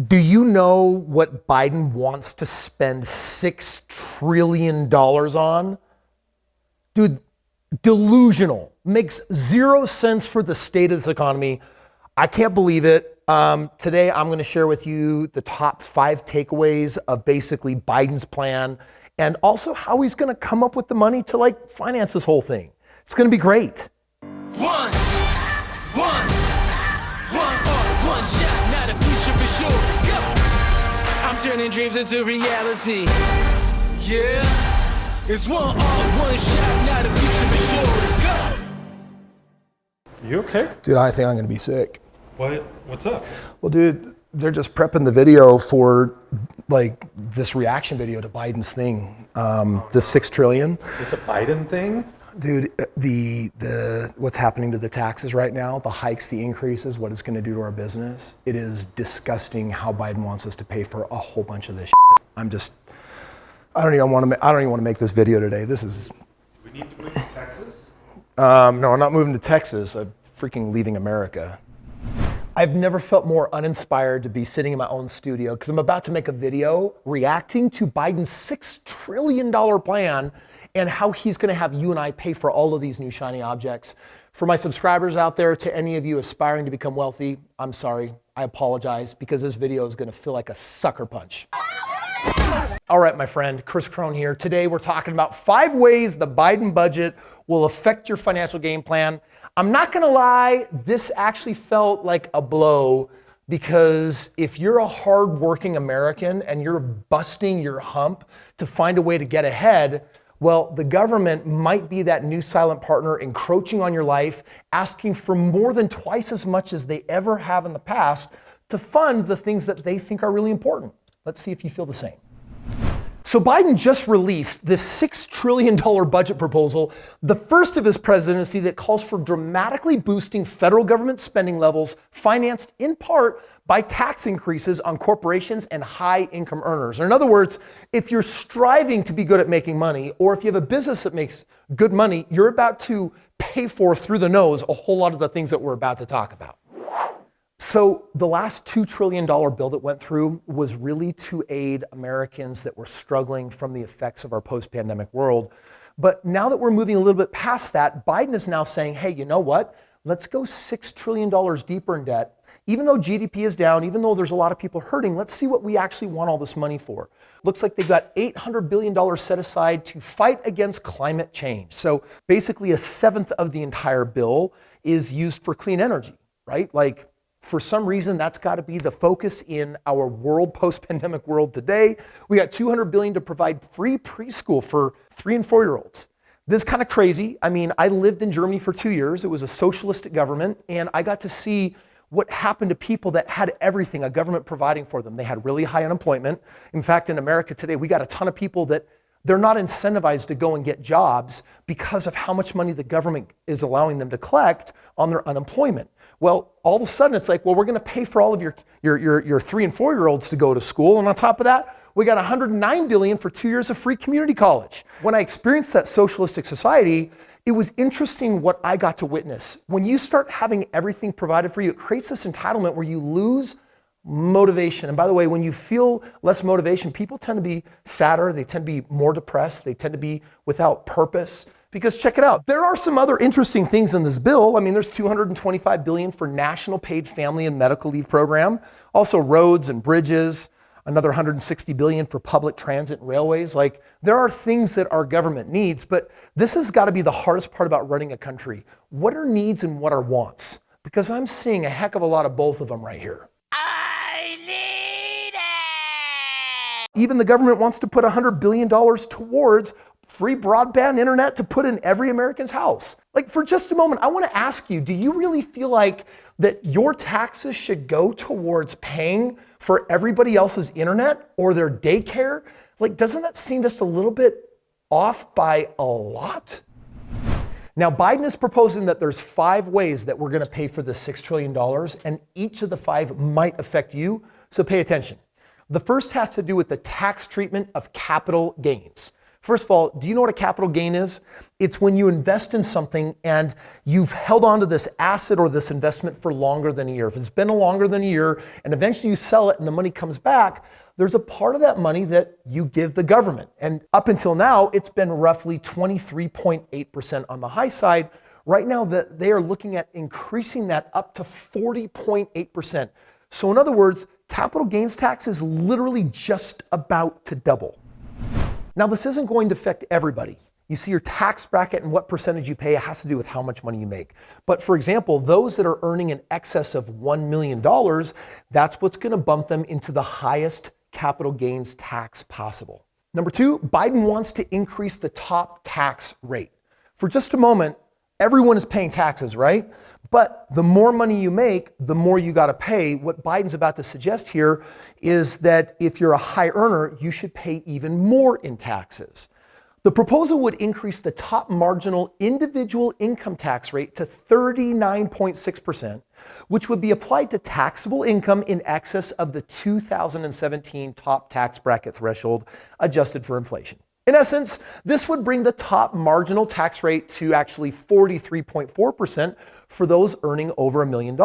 Do you know what Biden wants to spend $6 trillion on? Dude, delusional. Makes zero sense for the state of this economy. I can't believe it. Today, I'm going to share with you the top 5 takeaways of basically Biden's plan and also how he's going to come up with the money to finance this whole thing. It's going to be great. One shot, now the future is yours. Go! I'm turning dreams into reality. Yeah, it's one shot, now the future is yours. Go! You okay? Dude, I think I'm going to be sick. What's up? Well, dude, they're just prepping the video for this reaction video to Biden's thing. The $6 trillion. Is this a Biden thing? Dude, the what's happening to the taxes right now, the hikes, the increases, what it's going to do to our business. It is disgusting how Biden wants us to pay for a whole bunch of this shit. I don't even want to make this video today. Do we need to move to Texas? No, I'm not moving to Texas. I'm freaking leaving America. I've never felt more uninspired to be sitting in my own studio because I'm about to make a video reacting to Biden's $6 trillion plan and how he's going to have you and I pay for all of these new shiny objects. For my subscribers out there, to any of you aspiring to become wealthy, I'm sorry, I apologize, because this video is going to feel like a sucker punch. All right, my friend, Kris Krohn here. Today we're talking about 5 ways the Biden budget will affect your financial game plan. I'm not going to lie, this actually felt like a blow, because if you're a hardworking American and you're busting your hump to find a way to get ahead, well, the government might be that new silent partner encroaching on your life, asking for more than twice as much as they ever have in the past to fund the things that they think are really important. Let's see if you feel the same. So Biden just released this $6 trillion budget proposal, the first of his presidency, that calls for dramatically boosting federal government spending levels, financed in part by tax increases on corporations and high income earners. Or in other words, if you're striving to be good at making money, or if you have a business that makes good money, you're about to pay for through the nose a whole lot of the things that we're about to talk about. So the last $2 trillion bill that went through was really to aid Americans that were struggling from the effects of our post-pandemic world. But now that we're moving a little bit past that, Biden is now saying, hey, you know what? Let's go $6 trillion deeper in debt. Even though GDP is down, even though there's a lot of people hurting, let's see what we actually want all this money for. Looks like they've got $800 billion set aside to fight against climate change. So basically 1/7 of the entire bill is used for clean energy, right? For some reason, that's got to be the focus in our world, post-pandemic world today. We got $200 billion to provide free preschool for 3 and 4-year-olds. This is kind of crazy. I mean, I lived in Germany for 2 years. It was a socialistic government, and I got to see what happened to people that had everything, a government providing for them. They had really high unemployment. In fact, in America today, we got a ton of people that they're not incentivized to go and get jobs because of how much money the government is allowing them to collect on their unemployment. Well, all of a sudden it's like, well, we're going to pay for all of your 3 and 4-year-olds to go to school. And on top of that, we got $109 billion for 2 years of free community college. When I experienced that socialistic society, it was interesting what I got to witness. When you start having everything provided for you, it creates this entitlement where you lose motivation. And by the way, when you feel less motivation, people tend to be sadder. They tend to be more depressed. They tend to be without purpose. Because check it out, there are some other interesting things in this bill. I mean, there's $225 billion for National Paid Family and Medical Leave Program, also roads and bridges, another $160 billion for public transit and railways. There are things that our government needs, but this has got to be the hardest part about running a country. What are needs and what are wants? Because I'm seeing a heck of a lot of both of them right here. I need it! Even the government wants to put $100 billion towards free broadband internet to put in every American's house. For just a moment, I want to ask you, do you really feel like that your taxes should go towards paying for everybody else's internet or their daycare? Doesn't that seem just a little bit off by a lot? Now, Biden is proposing that there's 5 ways that we're going to pay for this $6 trillion, and each of the 5 might affect you, so pay attention. The first has to do with the tax treatment of capital gains. First of all, do you know what a capital gain is? It's when you invest in something and you've held on to this asset or this investment for longer than a year. If it's been longer than a year and eventually you sell it and the money comes back, there's a part of that money that you give the government. And up until now, it's been roughly 23.8% on the high side. Right now, they are looking at increasing that up to 40.8%. So in other words, capital gains tax is literally just about to double. Now, this isn't going to affect everybody. You see, your tax bracket and what percentage you pay has to do with how much money you make. But for example, those that are earning in excess of $1 million, that's what's going to bump them into the highest capital gains tax possible. Number two, Biden wants to increase the top tax rate. For just a moment, everyone is paying taxes, right? But the more money you make, the more you got to pay. What Biden's about to suggest here is that if you're a high earner, you should pay even more in taxes. The proposal would increase the top marginal individual income tax rate to 39.6%, which would be applied to taxable income in excess of the 2017 top tax bracket threshold adjusted for inflation. In essence, this would bring the top marginal tax rate to actually 43.4% for those earning over $1 million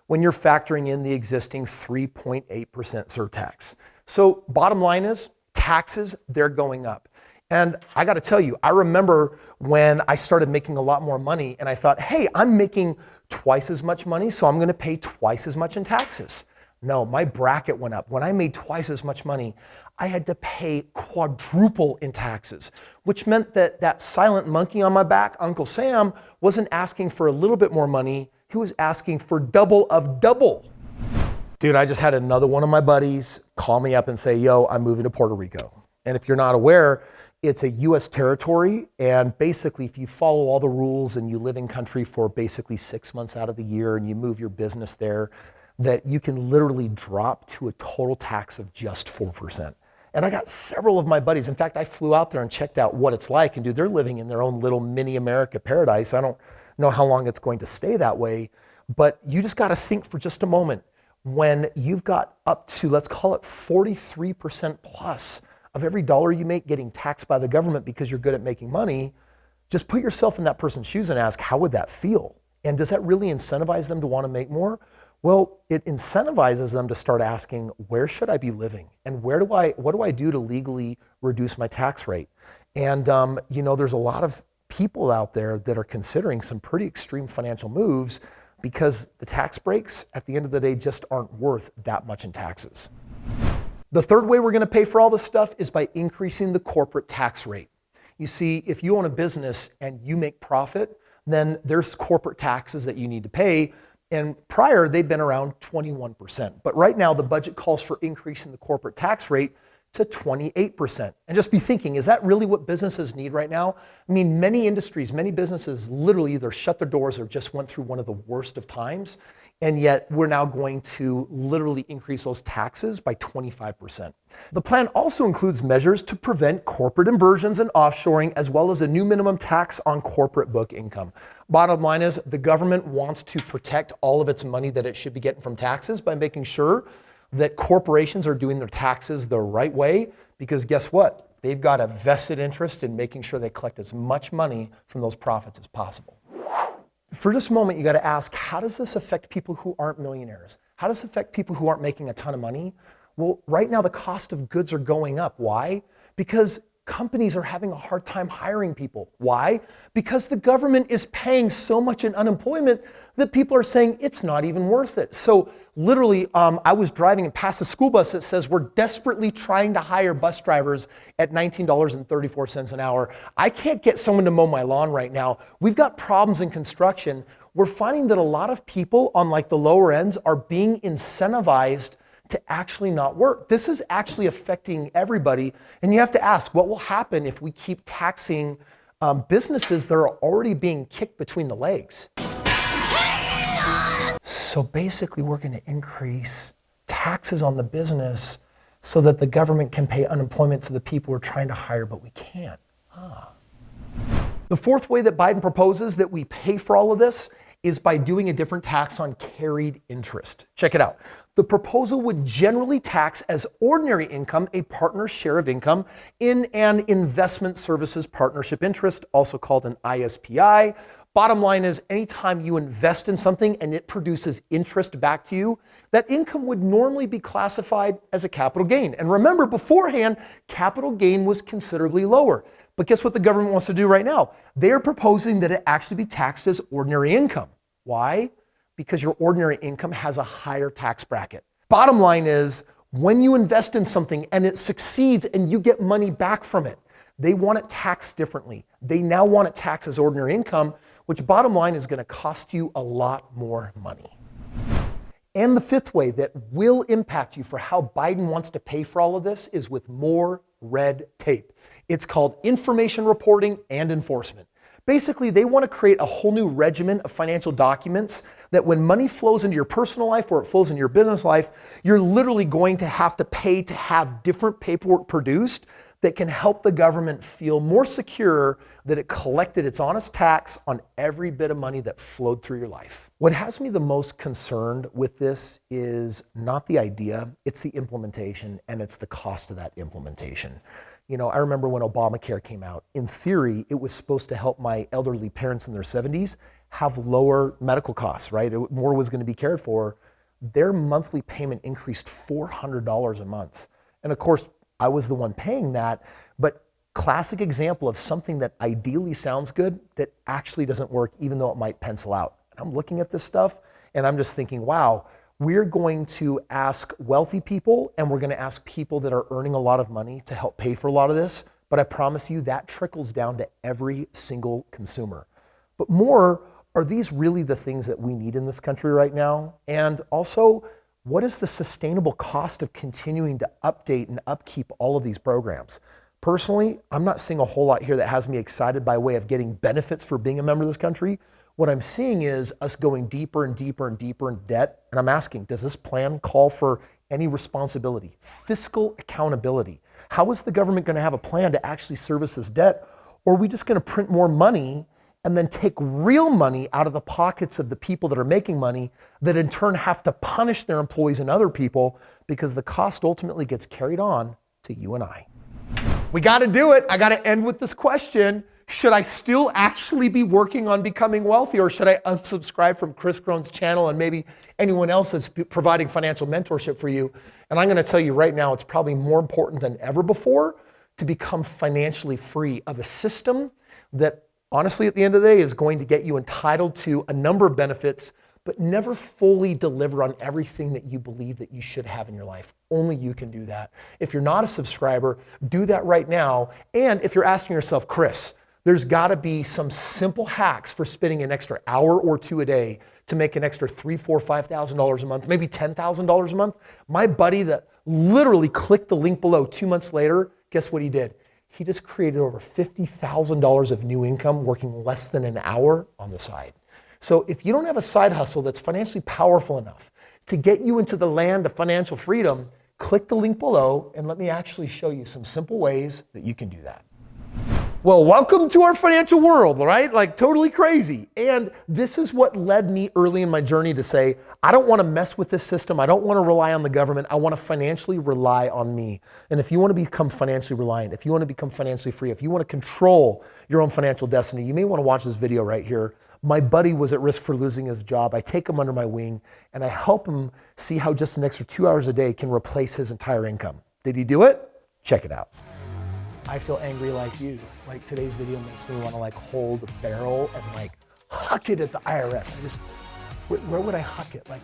when you're factoring in the existing 3.8% surtax. So bottom line is, taxes, they're going up. And I got to tell you, I remember when I started making a lot more money and I thought, hey, I'm making twice as much money, so I'm going to pay twice as much in taxes. No, my bracket went up. When I made twice as much money, I had to pay quadruple in taxes, which meant that that silent monkey on my back, Uncle Sam, wasn't asking for a little bit more money. He was asking for double of double. Dude, I just had another one of my buddies call me up and say, yo, I'm moving to Puerto Rico. And if you're not aware, it's a US territory, and basically if you follow all the rules and you live in country for basically 6 months out of the year and you move your business there, that you can literally drop to a total tax of just 4%. And I got several of my buddies. In fact, I flew out there and checked out what it's like, and dude, they're living in their own little mini America paradise. I don't know how long it's going to stay that way, but you just got to think for just a moment, when you've got up to, let's call it 43% plus of every dollar you make getting taxed by the government because you're good at making money, just put yourself in that person's shoes and ask, how would that feel? And does that really incentivize them to want to make more? Well, it incentivizes them to start asking, where should I be living? And what do I do to legally reduce my tax rate? And there's a lot of people out there that are considering some pretty extreme financial moves because the tax breaks at the end of the day just aren't worth that much in taxes. The third way we're going to pay for all this stuff is by increasing the corporate tax rate. You see, if you own a business and you make profit, then there's corporate taxes that you need to pay. And prior, they've been around 21%. But right now, the budget calls for increasing the corporate tax rate to 28%. And just be thinking, is that really what businesses need right now? I mean, many industries, many businesses literally either shut their doors or just went through one of the worst of times. And yet we're now going to literally increase those taxes by 25%. The plan also includes measures to prevent corporate inversions and offshoring, as well as a new minimum tax on corporate book income. Bottom line is the government wants to protect all of its money that it should be getting from taxes by making sure that corporations are doing their taxes the right way, because guess what? They've got a vested interest in making sure they collect as much money from those profits as possible. For just a moment, you got to ask, how does this affect people who aren't millionaires? How does it affect people who aren't making a ton of money? Well, right now the cost of goods are going up. Why? Because companies are having a hard time hiring people. Why? Because the government is paying so much in unemployment that people are saying it's not even worth it. So literally, I was driving and passed a school bus that says we're desperately trying to hire bus drivers at $19.34 an hour. I can't get someone to mow my lawn right now. We've got problems in construction. We're finding that a lot of people on like the lower ends are being incentivized to actually not work. This is actually affecting everybody. And you have to ask, what will happen if we keep taxing businesses that are already being kicked between the legs? So basically, we're going to increase taxes on the business so that the government can pay unemployment to the people we're trying to hire, but we can't. The fourth way that Biden proposes that we pay for all of this is by doing a different tax on carried interest. Check it out. The proposal would generally tax as ordinary income a partner's share of income in an investment services partnership interest, also called an ISPI. Bottom line is, anytime you invest in something and it produces interest back to you, that income would normally be classified as a capital gain. And remember, beforehand, capital gain was considerably lower. But guess what the government wants to do right now? They're proposing that it actually be taxed as ordinary income. Why? Because your ordinary income has a higher tax bracket. Bottom line is, when you invest in something and it succeeds and you get money back from it, they want it taxed differently. They now want it taxed as ordinary income, which bottom line is going to cost you a lot more money. And the fifth way that will impact you for how Biden wants to pay for all of this is with more red tape. It's called information reporting and enforcement. Basically, they want to create a whole new regimen of financial documents that when money flows into your personal life or it flows into your business life, you're literally going to have to pay to have different paperwork produced that can help the government feel more secure that it collected its honest tax on every bit of money that flowed through your life. What has me the most concerned with this is not the idea, it's the implementation, and it's the cost of that implementation. You know, I remember when Obamacare came out. In theory, it was supposed to help my elderly parents in their 70s have lower medical costs, right? More was going to be cared for. Their monthly payment increased $400 a month. And of course, I was the one paying that, but classic example of something that ideally sounds good that actually doesn't work, even though it might pencil out. And I'm looking at this stuff and I'm just thinking, wow, we're going to ask wealthy people and we're going to ask people that are earning a lot of money to help pay for a lot of this. But I promise you that trickles down to every single consumer. But more, are these really the things that we need in this country right now? And also, what is the sustainable cost of continuing to update and upkeep all of these programs? Personally, I'm not seeing a whole lot here that has me excited by way of getting benefits for being a member of this country. What I'm seeing is us going deeper and deeper and deeper in debt. And I'm asking, does this plan call for any responsibility, fiscal accountability? How is the government going to have a plan to actually service this debt? Or are we just going to print more money and then take real money out of the pockets of the people that are making money that in turn have to punish their employees and other people because the cost ultimately gets carried on to you and I? We got to do it. I got to end with this question. Should I still actually be working on becoming wealthy, or should I unsubscribe from Kris Krohn's channel and maybe anyone else that's providing financial mentorship for you? And I'm going to tell you right now, it's probably more important than ever before to become financially free of a system that honestly, at the end of the day, is going to get you entitled to a number of benefits, but never fully deliver on everything that you believe that you should have in your life. Only you can do that. If you're not a subscriber, do that right now. And if you're asking yourself, Kris, there's got to be some simple hacks for spending an extra hour or two a day to make an extra $3,000, $4,000, $5,000 a month, maybe $10,000 a month. My buddy that literally clicked the link below 2 months later, guess what he did? He just created over $50,000 of new income working less than an hour on the side. So if you don't have a side hustle that's financially powerful enough to get you into the land of financial freedom, click the link below and let me actually show you some simple ways that you can do that. Well, welcome to our financial world, right? Like totally crazy. And this is what led me early in my journey to say, I don't want to mess with this system. I don't want to rely on the government. I want to financially rely on me. And if you want to become financially reliant, if you want to become financially free, if you want to control your own financial destiny, you may want to watch this video right here. My buddy was at risk for losing his job. I take him under my wing and I help him see how just an extra 2 hours a day can replace his entire income. Did he do it? Check it out. I feel angry like you. Like today's video makes me want to like hold a barrel and like huck it at the IRS. Where would I huck it? Like